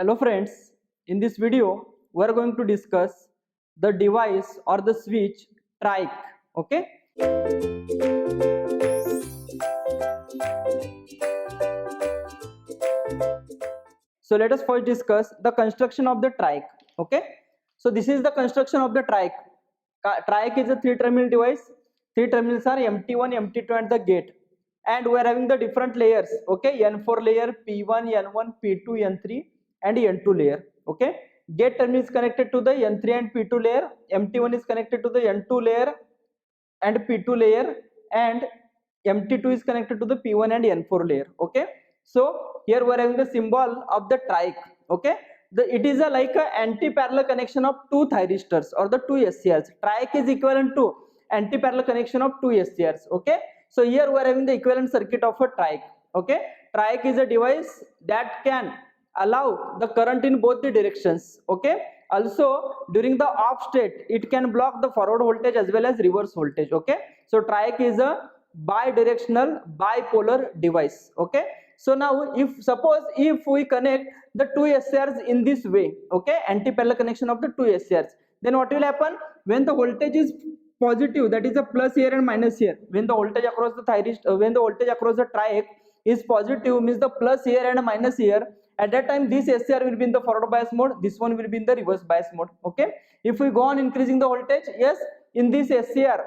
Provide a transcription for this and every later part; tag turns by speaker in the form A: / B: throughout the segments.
A: Hello friends, in this video we are going to discuss the device or the switch TRIAC. Okay. So let us first discuss the construction of the TRIAC. Okay. So this is the construction of the TRIAC. TRIAC is a three-terminal device. Three terminals are MT1, MT2 and the gate. And we are having the different layers. Okay. N4 layer, P1, N1, P2, N3 and N2 layer. Okay. Gate terminal is connected to the N3 and P2 layer. MT1 is connected to the N2 layer and P2 layer, and MT2 is connected to the P1 and N4 layer. Okay. So here we are having the symbol of the TRIAC. Okay. It is like a anti-parallel connection of two thyristors or the two SCRs. TRIAC is equivalent to anti-parallel connection of two SCRs. Okay. So here we are having the equivalent circuit of a TRIAC. Okay. TRIAC is a device that can allow the current in both the directions. Okay. Also during the off state it can block the forward voltage as well as reverse voltage. Okay. So TRIAC is a bidirectional bipolar device. Okay. So now if we connect the two SCRs in this way, okay, anti-parallel connection of the two SCRs, then what will happen when the voltage is positive, that is a plus here and minus here, when the voltage across the when the voltage across the TRIAC is positive, means the plus here and minus here, at that time this SCR will be in the forward bias mode, this one will be in the reverse bias mode. Okay. If we go on increasing the voltage, yes, in this SCR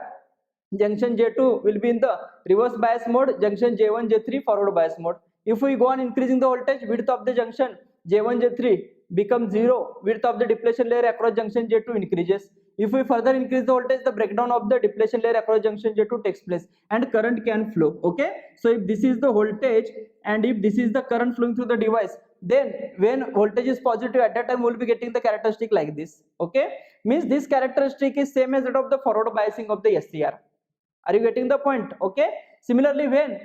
A: junction J2 will be in the reverse bias mode, junction J1 J3 forward bias mode. If we go on increasing the voltage, width of the junction J1 J3 becomes 0, width of the depletion layer across junction J2 increases. If we further increase the voltage, the breakdown of the depletion layer across junction J2 takes place and current can flow. Okay. So if this is the voltage and if this is the current flowing through the device, then when voltage is positive, at that time we will be getting the characteristic like this. Okay. Means this characteristic is same as that of the forward biasing of the SCR. Are you getting the point? Okay. Similarly, when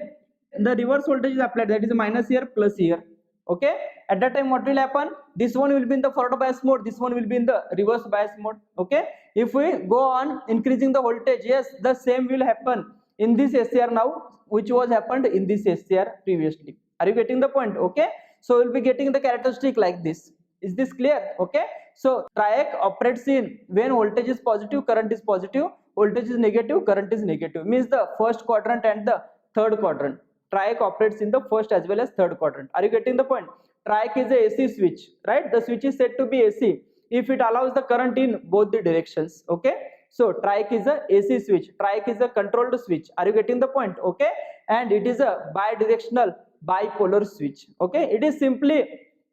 A: the reverse voltage is applied, that is minus here plus here, okay, at that time what will happen, this one will be in the forward bias mode, this one will be in the reverse bias mode. Okay. If we go on increasing the voltage, yes, the same will happen in this SCR now, which was happened in this SCR previously. Are you getting the point? Okay. So we'll be getting the characteristic like this. Is this clear? Okay. So TRIAC operates in when voltage is positive, current is positive, voltage is negative, current is negative, means the first quadrant and the third quadrant. TRIAC operates in the first as well as third quadrant. Are you getting the point? TRIAC is a AC switch, right? The switch is said to be AC if it allows the current in both the directions. Okay. So TRIAC is a AC switch. TRIAC is a controlled switch. Are you getting the point? Okay. And it is a bidirectional bipolar switch. Okay. It is simply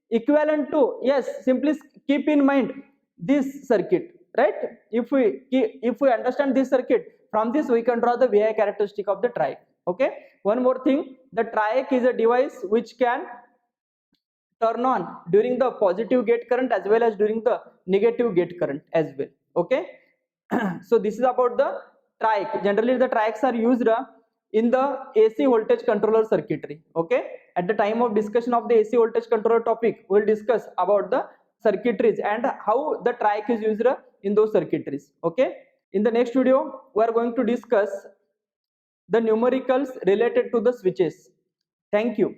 A: equivalent to, yes, simply keep in mind this circuit, right? If we understand this circuit, from this we can draw the VI characteristic of the TRIAC. Okay. One more thing, the TRIAC is a device which can turn on during the positive gate current as well as during the negative gate current as well. Okay. So this is about the TRIAC. Generally the TRIACs are used in the AC voltage controller circuitry. Okay. At the time of discussion of the AC voltage controller topic, we will discuss about the circuitries and how the TRIAC is used in those circuitries. Okay. In the next video, we are going to discuss the numericals related to the switches. Thank you.